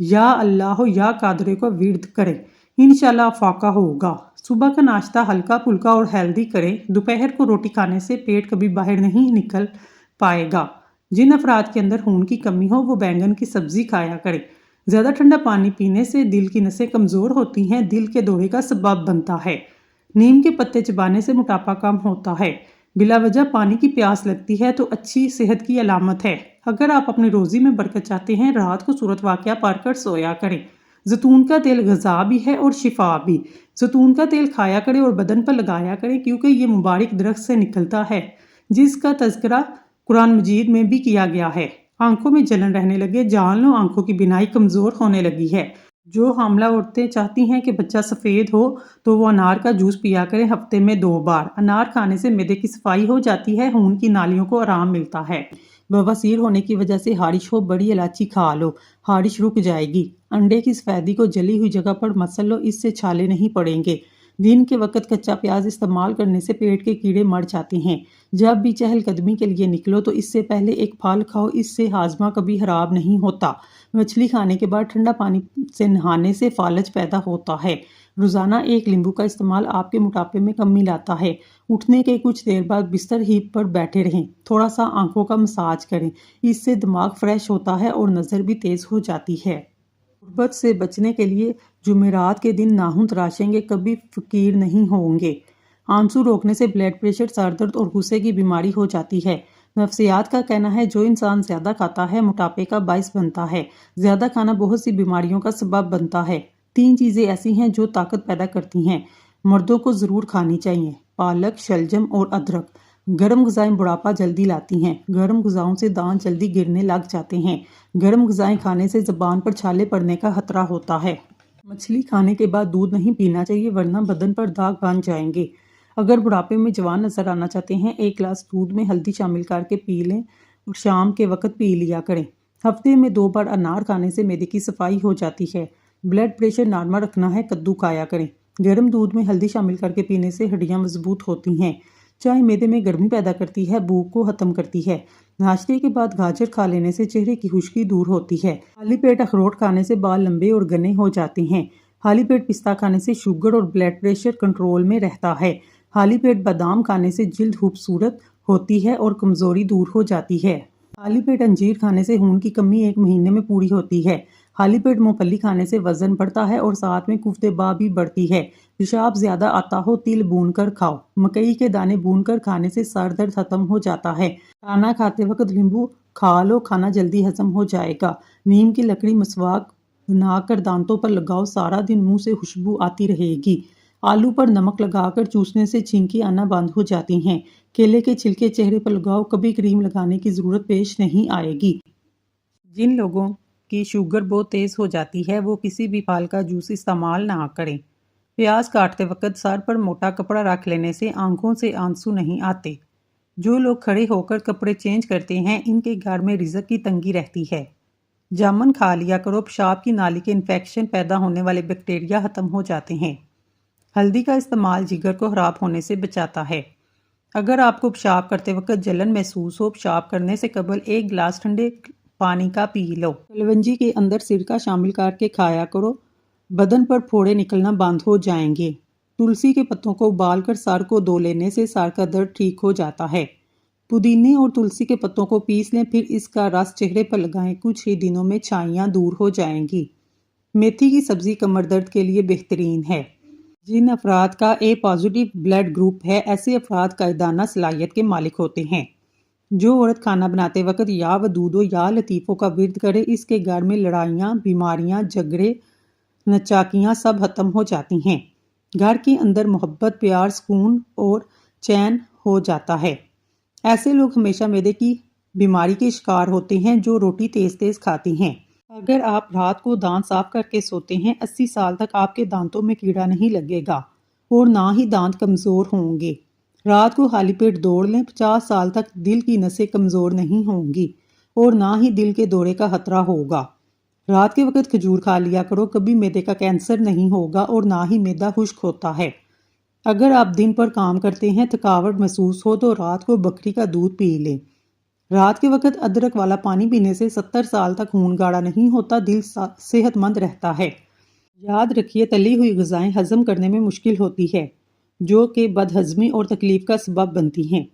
یا اللہ یا قادرے کا ورد کریں، انشاءاللہ فاقہ ہوگا۔ صبح کا ناشتہ ہلکا پھلکا اور ہیلدی کریں۔ دوپہر کو روٹی کھانے سے پیٹ کبھی باہر نہیں نکل پائے گا۔ جن افراد کے اندر خون کی کمی ہو وہ بینگن کی سبزی کھایا کریں۔ زیادہ ٹھنڈا پانی پینے سے دل کی نسیں کمزور ہوتی ہیں، دل کے دورے کا سبب بنتا ہے۔ نیم کے پتے چبانے سے موٹاپا کم ہوتا ہے۔ بلا وجہ پانی کی پیاس لگتی ہے تو اچھی صحت کی علامت ہے۔ اگر آپ اپنی روزی میں برکت چاہتے ہیں، رات کو سورت واقعہ پڑھ کر سویا کریں۔ زیتون کا تیل غذا بھی ہے اور شفا بھی۔ زیتون کا تیل کھایا کریں اور بدن پر لگایا کریں کیونکہ یہ مبارک درخت سے نکلتا ہے جس کا تذکرہ قرآن مجید میں بھی کیا گیا ہے۔ آنکھوں میں جلن رہنے لگے، جان لو آنکھوں کی بینائی کمزور ہونے لگی ہے۔ جو حاملہ عورتیں چاہتی ہیں کہ بچہ سفید ہو تو وہ انار کا جوس پیا کریں ہفتے میں 2 بار۔ انار کھانے سے معدے کی صفائی ہو جاتی ہے، خون کی نالیوں کو آرام ملتا ہے۔ بواسیر ہونے کی وجہ سے خارش ہو، بڑی الائچی کھا لو، خارش رک جائے گی۔ انڈے کی سفیدی کو جلی ہوئی جگہ پر مسل لو، اس سے چھالے نہیں پڑیں گے۔ دن کے وقت کچا پیاز استعمال کرنے سے پیٹ کے کیڑے مر جاتے ہیں۔ جب بھی چہل قدمی کے لیے نکلو تو اس سے پہلے ایک پھل کھاؤ، اس سے ہاضمہ کبھی خراب نہیں ہوتا۔ مچھلی کھانے کے بعد ٹھنڈا پانی سے نہانے سے فالج پیدا ہوتا ہے۔ روزانہ 1 لیمبو کا استعمال آپ کے موٹاپے میں کمی لاتا ہے۔ اٹھنے کے کچھ دیر بعد بستر ہی پر بیٹھے رہیں، تھوڑا سا آنکھوں کا مساج کریں، اس سے دماغ فریش ہوتا ہے اور نظر بھی تیز ہو جاتی ہے۔ غربت سے بچنے کے لیے جمعرات کے دن ناخن تراشیں گے، کبھی فقیر نہیں ہوں گے۔ آنسو روکنے سے بلڈ پریشر، سر درد اور غصے کی بیماری ہو جاتی ہے۔ نفسیات کا کہنا ہے جو انسان زیادہ کھاتا ہے موٹاپے کا باعث بنتا ہے۔ زیادہ کھانا بہت سی بیماریوں کا سبب بنتا ہے۔ 3 چیزیں ایسی ہیں جو طاقت پیدا کرتی ہیں، مردوں کو ضرور کھانی چاہیے: پالک، شلجم اور ادرک۔ گرم غذائیں بڑھاپا جلدی لاتی ہیں۔ گرم غذاؤں سے دانت جلدی گرنے لگ جاتے ہیں۔ گرم غذائیں کھانے سے زبان پر چھالے پڑنے کا خطرہ ہوتا ہے۔ مچھلی کھانے کے بعد دودھ نہیں پینا چاہیے ورنہ بدن پر داغ بن جائیں گے۔ اگر بڑھاپے میں جوان نظر آنا چاہتے ہیں، 1 گلاس دودھ میں ہلدی شامل کر کے پی لیں اور شام کے وقت پی لیا کریں۔ ہفتے میں 2 بار انار کھانے سے معدے کی صفائی ہو جاتی ہے۔ بلڈ پریشر نارمل رکھنا ہے، کدو کھایا کریں۔ گرم دودھ میں ہلدی شامل کر کے پینے سے ہڈیاں مضبوط ہوتی ہیں۔ چائے معدے میں گرمی پیدا کرتی ہے، بھوک کو ختم کرتی ہے۔ ناشتے کے بعد گاجر کھا لینے سے چہرے کی خشکی دور ہوتی ہے۔ خالی پیٹ اخروٹ کھانے سے بال لمبے اور گھنے ہو جاتے ہیں۔ خالی پیٹ پستہ کھانے سے شوگر اور بلڈ پریشر کنٹرول میں رہتا ہے۔ خالی پیٹ بادام کھانے سے جلد خوبصورت ہوتی ہے اور کمزوری دور ہو جاتی ہے۔ خالی پیٹ انجیر کھانے سے خون کی کمی 1 مہینے میں پوری ہوتی ہے۔ خالی پیٹ مونگ پھلی کھانے سے وزن بڑھتا ہے اور ساتھ میں قوت بال بھی بڑھتی ہے۔ پیشاب زیادہ آتا ہو، تل بھون کر کھاؤ۔ مکئی کے دانے بھون کر کھانے سے سر درد ختم ہو جاتا ہے۔ کھانا کھاتے وقت لیمبو کھا لو، کھانا جلدی ہضم ہو جائے گا۔ نیم کی لکڑی مسواک بنا کر دانتوں پر لگاؤ، سارا دن منہ سے خوشبو آتی رہے گی۔ آلو پر نمک لگا کر چوسنے سے چھینکی آنا بند ہو جاتی ہیں۔ کیلے کے چھلکے چہرے پر لگاؤ، کبھی کریم لگانے کی ضرورت پیش نہیں آئے گی۔ جن لوگوں کی شوگر بہت تیز ہو جاتی ہے وہ کسی بھی پھل کا جوس استعمال نہ کریں۔ پیاز کاٹتے وقت سر پر موٹا کپڑا رکھ لینے سے آنکھوں سے آنسو نہیں آتے۔ جو لوگ کھڑے ہو کر کپڑے چینج کرتے ہیں ان کے گھر میں رزق کی تنگی رہتی ہے۔ جامن کھا لیا کرو، پیشاب کی نالی کے انفیکشن پیدا ہونے والے بیکٹیریا ختم ہو جاتے ہیں۔ ہلدی کا استعمال جگر کو خراب ہونے سے بچاتا ہے۔ اگر آپ کو پیشاب کرتے وقت جلن محسوس ہو، پیشاب کرنے سے قبل 1 گلاس ٹھنڈے پانی کا پی لو۔ کلونجی کے اندر سرکہ شامل کر کے کھایا کرو، بدن پر پھوڑے نکلنا بند ہو جائیں گے۔ تلسی کے پتوں کو ابال کر سر کو دھو لینے سے سر کا درد ٹھیک ہو جاتا ہے۔ پودینے اور تلسی کے پتوں کو پیس لیں، پھر اس کا رس چہرے پر لگائیں، کچھ ہی دنوں میں چھائیاں دور ہو جائیں گی۔ میتھی کی سبزی کمر درد کے لیے بہترین ہے۔ جن افراد کا اے پازیٹیو بلڈ گروپ ہے، ایسے افراد قائدانہ صلاحیت کے مالک ہوتے ہیں۔ جو عورت کھانا بناتے وقت یا ودودو یا لطیفوں کا ورد کرے، اس کے گھر میں لڑائیاں، بیماریاں، جھگڑے، نچاکیاں سب ختم ہو جاتی ہیں۔ گھر کے اندر محبت، پیار، سکون اور چین ہو جاتا ہے۔ ایسے لوگ ہمیشہ معدے کی بیماری کے شکار ہوتے ہیں جو روٹی تیز تیز کھاتے ہیں۔ اگر آپ رات کو دانت صاف کر کے سوتے ہیں، 80 سال تک آپ کے دانتوں میں کیڑا نہیں لگے گا اور نہ ہی دانت کمزور ہوں گے۔ رات کو خالی پیٹ دوڑ لیں، 50 سال تک دل کی نسیں کمزور نہیں ہوں گی اور نہ ہی دل کے دورے کا خطرہ ہوگا۔ رات کے وقت کھجور کھا لیا کرو، کبھی معدے کا کینسر نہیں ہوگا اور نہ ہی معدہ خشک ہوتا ہے۔ اگر آپ دن پر کام کرتے ہیں، تھکاوٹ محسوس ہو تو رات کو بکری کا دودھ پی لیں۔ رات کے وقت ادرک والا پانی پینے سے 70 سال تک خون گاڑھا نہیں ہوتا، دل صحت مند رہتا ہے۔ یاد رکھیے تلی ہوئی غذائیں ہضم کرنے میں مشکل ہوتی ہے، جو کہ بد ہضمی اور تکلیف کا سبب بنتی ہیں۔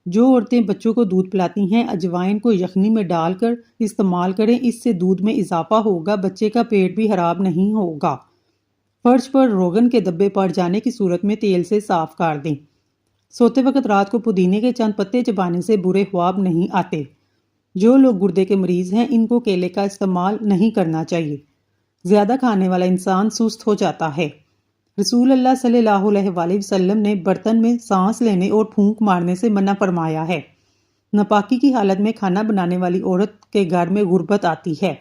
جو عورتیں بچوں کو دودھ پلاتی ہیں، اجوائن کو یخنی میں ڈال کر استعمال کریں، اس سے دودھ میں اضافہ ہوگا، بچے کا پیٹ بھی خراب نہیں ہوگا۔ فرش پر روغن کے دبے پڑ جانے کی صورت میں تیل سے صاف کر دیں۔ سوتے وقت رات کو پودینے کے چند پتے چبانے سے برے خواب نہیں آتے۔ جو لوگ گردے کے مریض ہیں، ان کو کیلے کا استعمال نہیں کرنا چاہیے۔ زیادہ کھانے والا انسان سست ہو جاتا ہے۔ رسول اللہ صلی اللہ علیہ وآلہ وسلم نے برتن میں سانس لینے اور پھونک مارنے سے منع فرمایا ہے۔ ناپاکی کی حالت میں کھانا بنانے والی عورت کے گھر میں غربت آتی ہے۔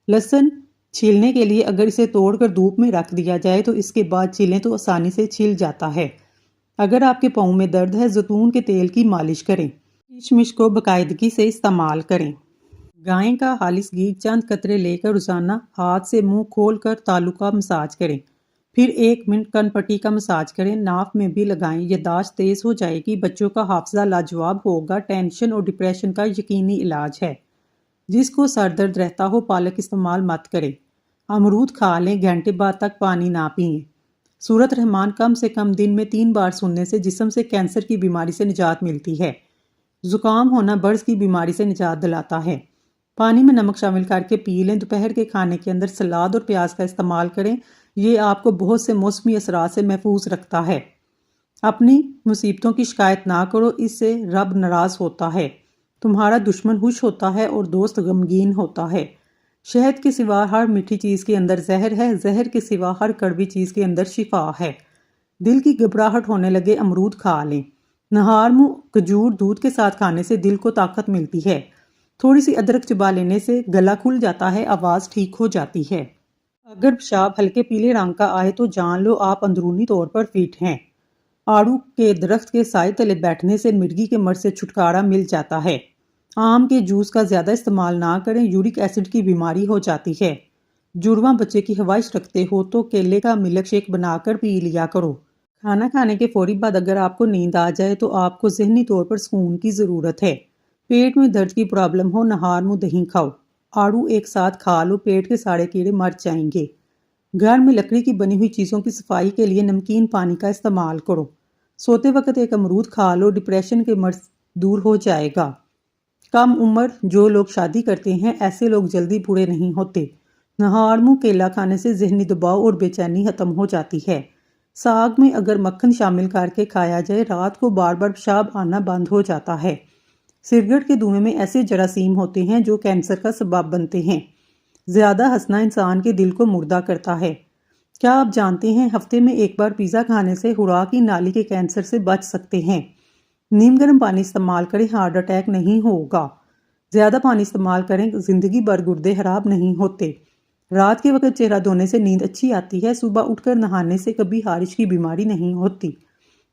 لہسن چھیلنے کے لیے اگر اسے توڑ کر دھوپ میں رکھ دیا جائے تو اس کے بعد چھیلیں تو آسانی سے چھل جاتا ہے۔ اگر آپ کے پاؤں میں درد ہے، زیتون کے تیل کی مالش کریں۔ کشمش کو باقاعدگی سے استعمال کریں۔ گائے کا خالص گھی چند قطرے لے کر روزانہ ہاتھ سے منہ کھول کر تالو کا مساج کریں۔ پھر 1 منٹ کن پٹی کا مساج کریں، ناک میں بھی لگائیں۔ یادداشت تیز ہو جائے گی، بچوں کا حافظہ لاجواب ہوگا۔ ٹینشن اور ڈپریشن کا یقینی علاج ہے۔ جس کو سر درد رہتا ہو، پالک استعمال مت کریں۔ امرود کھا لیں، گھنٹے بعد تک پانی نہ پئیں۔ سورۃ رحمان کم سے کم دن میں 3 بار سننے سے جسم سے کینسر کی بیماری سے نجات ملتی ہے۔ زکام ہونا برس کی بیماری سے نجات دلاتا ہے۔ پانی میں نمک شامل کر کے پی لیں۔ دوپہر کے کھانے کے اندر سلاد اور پیاز کا استعمال کریں، یہ آپ کو بہت سے موسمی اثرات سے محفوظ رکھتا ہے۔ اپنی مصیبتوں کی شکایت نہ کرو، اس سے رب ناراض ہوتا ہے۔ تمہارا دشمن خوش ہوتا ہے اور دوست غمگین ہوتا ہے۔ شہد کے سوا ہر میٹھی چیز کے اندر زہر ہے، زہر کے سوا ہر کڑوی چیز کے اندر شفا ہے۔ دل کی گھبراہٹ ہونے لگے، امرود کھا لیں۔ نہار منہ کھجور دودھ کے ساتھ کھانے سے دل کو طاقت ملتی ہے۔ تھوڑی سی ادرک چبا لینے سے گلا کھل جاتا ہے، آواز ٹھیک ہو جاتی ہے۔ اگر پیشاب ہلکے پیلے رنگ کا آئے تو جان لو آپ اندرونی طور پر فٹ ہیں۔ آڑو کے درخت کے سائے تلے بیٹھنے سے مرگی کے مرض سے چھٹکارا مل جاتا ہے۔ آم کے جوس کا زیادہ استعمال نہ کریں، یورک ایسڈ کی بیماری ہو جاتی ہے۔ جڑواں بچے کی خواہش رکھتے ہو تو کیلے کا ملک شیک بنا کر پی لیا کرو۔ کھانا کھانے کے فوری بعد اگر آپ کو نیند آ جائے تو آپ کو ذہنی طور پر سکون کی ضرورت ہے۔ پیٹ میں درد کی پرابلم ہو، نہار منہ دہی کھاؤ۔ آڑو ایک ساتھ کھا لو، پیٹ کے سارے کیڑے مر جائیں گے۔ گھر میں لکڑی کی بنی ہوئی چیزوں کی صفائی کے لیے نمکین پانی کا استعمال کرو۔ سوتے وقت ایک امرود کھا لو، ڈپریشن کے مرض دور ہو جائے گا۔ کم عمر جو لوگ شادی کرتے ہیں، ایسے لوگ جلدی بوڑھے نہیں ہوتے۔ نہار منہ کیلا کھانے سے ذہنی دباؤ اور بے چینی ختم ہو جاتی ہے۔ ساگ میں اگر مکھن شامل کر کے کھایا جائے، رات کو بار بار پیشاب آنا بند ہو جاتا ہے۔ سگریٹ کے دھوئیں میں ایسے جراثیم ہوتے ہیں جو کینسر کا سبب بنتے ہیں۔ زیادہ ہنسنا انسان کے دل کو مردہ کرتا ہے۔ کیا آپ جانتے ہیں ہفتے میں 1 بار پیزا کھانے سے خوراک کی نالی کے کینسر سے بچ سکتے ہیں؟ نیم گرم پانی استعمال کریں، ہارٹ اٹیک نہیں ہوگا۔ زیادہ پانی استعمال کریں، زندگی بھر گردے خراب نہیں ہوتے۔ رات کے وقت چہرہ دھونے سے نیند اچھی آتی ہے، صبح اٹھ کر نہانے سے کبھی خارش کی بیماری نہیں ہوتی۔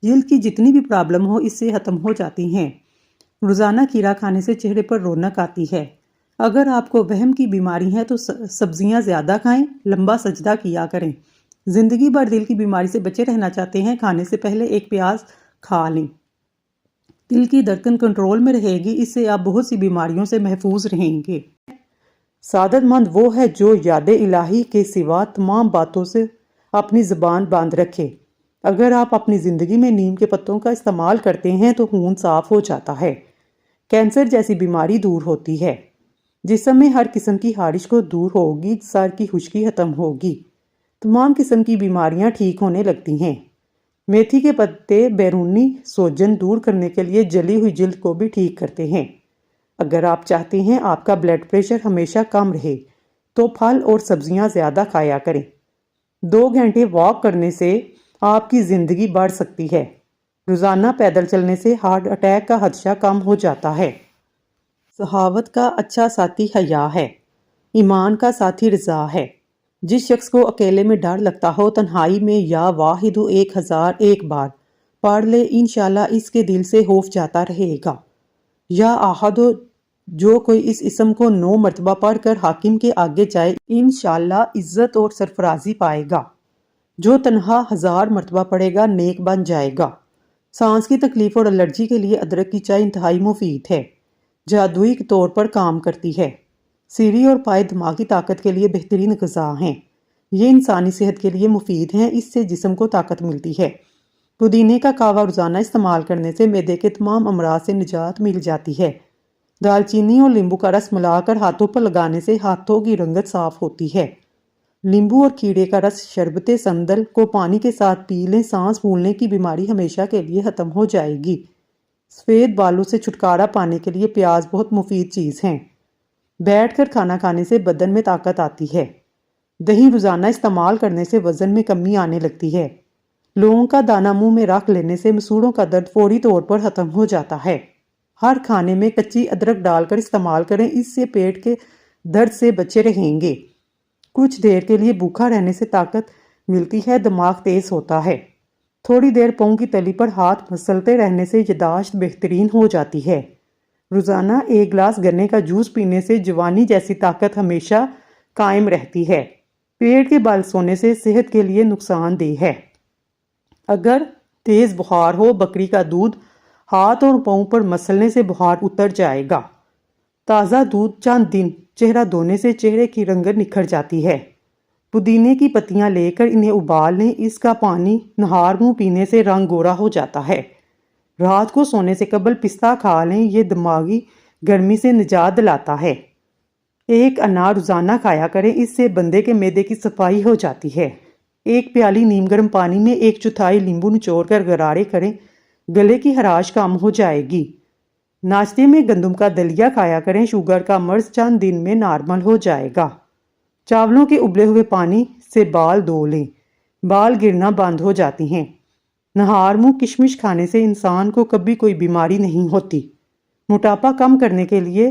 جلد کی جتنی بھی پرابلم ہو اس سے ختم ہو جاتی ہیں۔ روزانہ کھیرا کھانے سے چہرے پر رونق آتی ہے۔ اگر آپ کو وہم کی بیماری ہے تو سبزیاں زیادہ کھائیں، لمبا سجدہ کیا کریں۔ زندگی بھر دل کی بیماری سے بچے رہنا چاہتے ہیں، کھانے سے پہلے 1 پیاز کھا لیں۔ دل کی دھڑکن کنٹرول میں رہے گی، اس سے آپ بہت سی بیماریوں سے محفوظ رہیں گے۔ سعادت مند وہ ہے جو یاد الہی کے سوا تمام باتوں سے اپنی زبان بند رکھے۔ اگر آپ اپنی زندگی میں نیم کے پتوں کا استعمال کرتے ہیں تو خون صاف ہو جاتا ہے، کینسر جیسی بیماری دور ہوتی ہے، جسم میں ہر قسم کی خارش کو دور ہوگی، سر کی خشکی ختم ہوگی، تمام قسم کی بیماریاں ٹھیک ہونے لگتی ہیں۔ میتھی کے پتے بیرونی سوجن دور کرنے کے لیے جلی ہوئی جلد کو بھی ٹھیک کرتے ہیں۔ اگر آپ چاہتے ہیں آپ کا بلڈ پریشر ہمیشہ کم رہے تو پھل اور سبزیاں زیادہ کھایا کریں۔ 2 گھنٹے واک کرنے سے آپ کی زندگی بڑھ سکتی ہے۔ روزانہ پیدل چلنے سے ہارٹ اٹیک کا خدشہ کم ہو جاتا ہے۔ صحاوت کا اچھا ساتھی حیا ہے، ایمان کا ساتھی رضا ہے۔ جس شخص کو اکیلے میں ڈر لگتا ہو، تنہائی میں یا واحد 1001 بار پڑھ لے، انشاءاللہ اس کے دل سے خوف جاتا رہے گا۔ یا احد، جو کوئی اس اسم کو 9 مرتبہ پڑھ کر حاکم کے آگے جائے، انشاءاللہ عزت اور سرفرازی پائے گا۔ جو تنہا 1000 مرتبہ پڑھے گا، نیک بن جائے گا۔ سانس کی تکلیف اور الرجی کے لیے ادرک کی چائے انتہائی مفید ہے۔ جادوئی طور پر کام کرتی ہے۔ سیڑھی اور پائے دماغی طاقت کے لیے بہترین غذا ہیں۔ یہ انسانی صحت کے لیے مفید ہیں، اس سے جسم کو طاقت ملتی ہے۔ پودینے کا کہوہ روزانہ استعمال کرنے سے معدے کے تمام امراض سے نجات مل جاتی ہے۔ دال چینی اور لیمبو کا رس ملا کر ہاتھوں پر لگانے سے ہاتھوں کی رنگت صاف ہوتی ہے۔ لیمبو اور کیڑے کا رس شربت سندل کو پانی کے ساتھ پی لیں، سانس پھولنے کی بیماری ہمیشہ کے لیے ختم ہو جائے گی۔ سفید بالوں سے چھٹکارا پانے کے لیے پیاز بہت مفید چیز ہیں۔ بیٹھ کر کھانا کھانے سے بدن میں طاقت آتی ہے۔ دہی روزانہ استعمال کرنے سے وزن میں کمی آنے لگتی ہے۔ لونگ کا دانہ منہ میں رکھ لینے سے مسوڑوں کا درد فوری طور پر ختم ہو جاتا ہے۔ ہر کھانے میں کچی ادرک ڈال کر استعمال کریں، اس سے پیٹ کے درد سے بچے رہیں گے۔ کچھ دیر کے لیے بھوکا رہنے سے طاقت ملتی ہے، دماغ تیز ہوتا ہے۔ تھوڑی دیر پاؤں کی تلی پر ہاتھ مسلتے رہنے سے یادداشت بہترین ہو جاتی ہے۔ روزانہ 1 گلاس گنے کا جوس پینے سے جوانی جیسی طاقت ہمیشہ قائم رہتی ہے۔ پیٹ کے بل سونے سے صحت کے لیے نقصان دہ ہے۔ اگر تیز بخار ہو، بکری کا دودھ ہاتھ اور پاؤں پر مسلنے سے بخار اتر جائے گا۔ تازہ دودھ چند دن چہرہ دھونے سے چہرے کی رنگت نکھر جاتی ہے۔ پودینے کی پتیاں لے کر انہیں ابال لیں، اس کا پانی نہار منہ پینے سے رنگ گورا ہو جاتا ہے۔ رات کو سونے سے قبل پستہ کھا لیں، یہ دماغی گرمی سے نجات دلاتا ہے۔ 1 انار روزانہ کھایا کریں، اس سے بندے کے معدے کی صفائی ہو جاتی ہے۔ 1 پیالی نیم گرم پانی میں 1/4 لیمبو نچوڑ کر غرارے کریں، گلے کی خراش کم ہو جائے گی۔ ناشتے میں گندم کا دلیا کھایا کریں، شوگر کا مرض چند دن میں نارمل ہو جائے گا۔ چاولوں کے ابلے ہوئے پانی سے بال دھو لیں، بال گرنا بند ہو جاتی ہیں۔ نہار منہ کشمش کھانے سے انسان کو کبھی کوئی بیماری نہیں ہوتی۔ موٹاپا کم کرنے کے لیے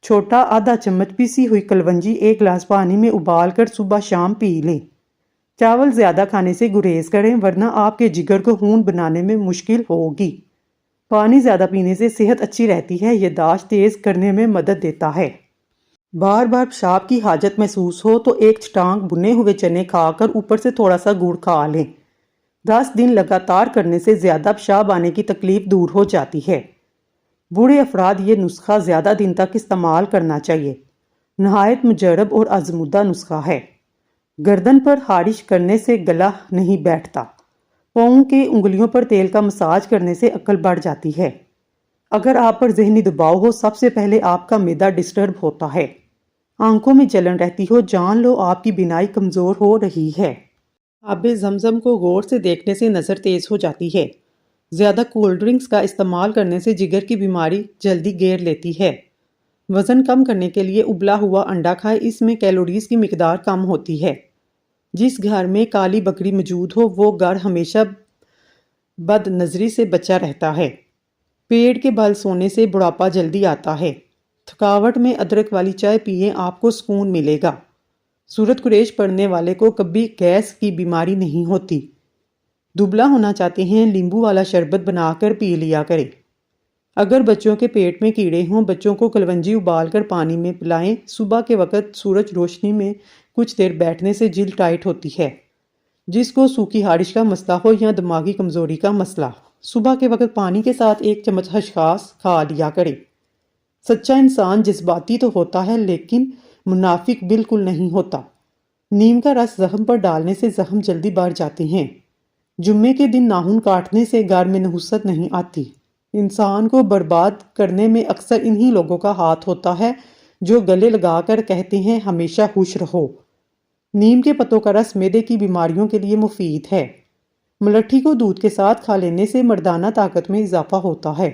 چھوٹا آدھا چمچ پیسی ہوئی کلونجی 1 گلاس پانی میں ابال کر صبح شام پی لیں۔ چاول زیادہ کھانے سے گریز کریں، ورنہ آپ کے جگر کو خون بنانے میں مشکل ہوگی۔ پانی زیادہ پینے سے صحت اچھی رہتی ہے، یادداشت تیز کرنے میں مدد دیتا ہے۔ بار بار پیشاب کی حاجت محسوس ہو تو 1 چٹانک بھنے ہوئے چنے کھا کر اوپر سے تھوڑا سا گڑ کھا لیں۔ 10 دن لگاتار کرنے سے زیادہ پیشاب آنے کی تکلیف دور ہو جاتی ہے۔ بوڑھے افراد یہ نسخہ زیادہ دن تک استعمال کرنا چاہیے۔ نہایت مجرب اور آزمودہ نسخہ ہے۔ گردن پر خارش کرنے سے گلا نہیں بیٹھتا۔ پاؤں کے انگلیوں پر تیل کا مساج کرنے سے عقل بڑھ جاتی ہے۔ اگر آپ پر ذہنی دباؤ ہو، سب سے پہلے آپ کا معدہ ڈسٹرب ہوتا ہے۔ آنکھوں میں جلن رہتی ہو، جان لو آپ کی بینائی کمزور ہو رہی ہے۔ آب زمزم کو غور سے دیکھنے سے نظر تیز ہو جاتی ہے۔ زیادہ کولڈ ڈرنکس کا استعمال کرنے سے جگر کی بیماری جلدی گھیر لیتی ہے۔ وزن کم کرنے کے لیے ابلا ہوا انڈا کھائیں، اس میں کیلوریز کی مقدار کم ہوتی ہے۔ جس گھر میں کالی بکری موجود ہو وہ گھر ہمیشہ بد نظری سے بچا رہتا ہے۔ پیٹ کے بل سونے سے بڑھاپا جلدی آتا ہے۔ تھکاوٹ میں ادرک والی چائے پیئیں، آپ کو سکون ملے گا۔ سورت قریش پڑھنے والے کو کبھی گیس کی بیماری نہیں ہوتی۔ دبلا ہونا چاہتے ہیں، لیمبو والا شربت بنا کر پی لیا کریں۔ اگر بچوں کے پیٹ میں کیڑے ہوں، بچوں کو کلونجی ابال کر پانی میں پلائیں۔ صبح کے وقت سورج روشنی میں کچھ دیر بیٹھنے سے جلد ٹائٹ ہوتی ہے۔ جس کو سوکھی خارش کا مسئلہ ہو یا دماغی کمزوری کا مسئلہ، صبح کے وقت پانی کے ساتھ 1 چمچ خسخاس کھا لیا کریں۔ سچا انسان جذباتی تو ہوتا ہے لیکن منافق بالکل نہیں ہوتا۔ نیم کا رس زخم پر ڈالنے سے زخم جلدی بڑھ جاتے ہیں۔ جمعے کے دن ناخن کاٹنے سے گھر میں نحوست نہیں آتی۔ انسان کو برباد کرنے میں اکثر انہی لوگوں کا ہاتھ ہوتا ہے جو گلے لگا کر کہتے ہیں ہمیشہ خوش رہو۔ نیم کے پتوں کا رس معدے کی بیماریوں کے لیے مفید ہے۔ ملٹھی کو دودھ کے ساتھ کھا لینے سے مردانہ طاقت میں اضافہ ہوتا ہے۔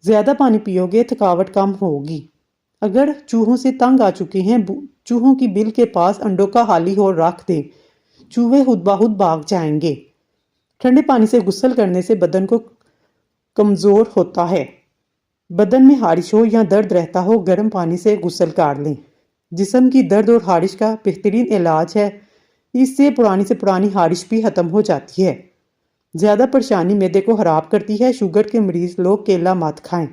زیادہ پانی پیو گے، تھکاوٹ کم ہوگی۔ اگر چوہوں سے تنگ آ چکے ہیں، چوہوں کی بل کے پاس انڈوں کا حالی ہو رکھ دیں، چوہے خود بخود بھاگ جائیں گے۔ ٹھنڈے پانی سے غسل کرنے سے بدن کو کمزور ہوتا ہے۔ بدن میں خارش ہو یا درد رہتا ہو، گرم پانی سے غسل کر لیں۔ جسم کی درد اور خارش کا بہترین علاج ہے، اس سے پرانی خارش بھی ختم ہو جاتی ہے۔ زیادہ پریشانی معدے کو خراب کرتی ہے، شوگر کے مریض لوگ کیلا مت کھائیں۔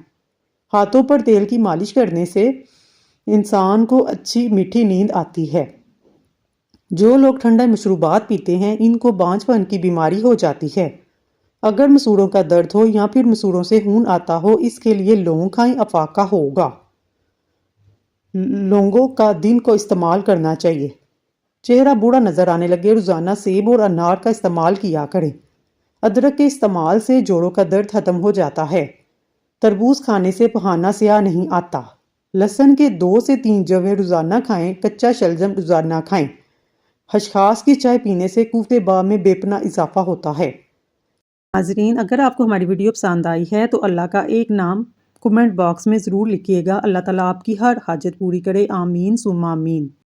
ہاتھوں پر تیل کی مالش کرنے سے انسان کو اچھی میٹھی نیند آتی ہے۔ جو لوگ ٹھنڈا مشروبات پیتے ہیں، ان کو بانجھ پن کی بیماری ہو جاتی ہے۔ اگر مسوڑوں کا درد ہو یا پھر مسوڑوں سے خون آتا ہو، اس کے لیے لونگ کھائیں، افاقہ ہوگا۔ لونگوں کا دن کو استعمال کرنا چاہیے۔ چہرہ بوڑھا نظر آنے لگے، روزانہ سیب اور انار کا استعمال کیا کریں۔ ادرک کے استعمال سے جوڑوں کا درد ختم ہو جاتا ہے۔ تربوز کھانے سے پخانہ سیاہ نہیں آتا۔ لہسن کے 2 سے 3 جویں روزانہ کھائیں، کچا شلجم روزانہ کھائیں۔ خشخاش کی چائے پینے سے قوت باء میں بے پناہ اضافہ ہوتا ہے۔ ناظرین، اگر آپ کو ہماری ویڈیو پسند آئی ہے تو اللہ کا ایک نام کمنٹ باکس میں ضرور لکھیے گا۔ اللہ تعالیٰ آپ کی ہر حاجت پوری کرے، آمین ثم آمین۔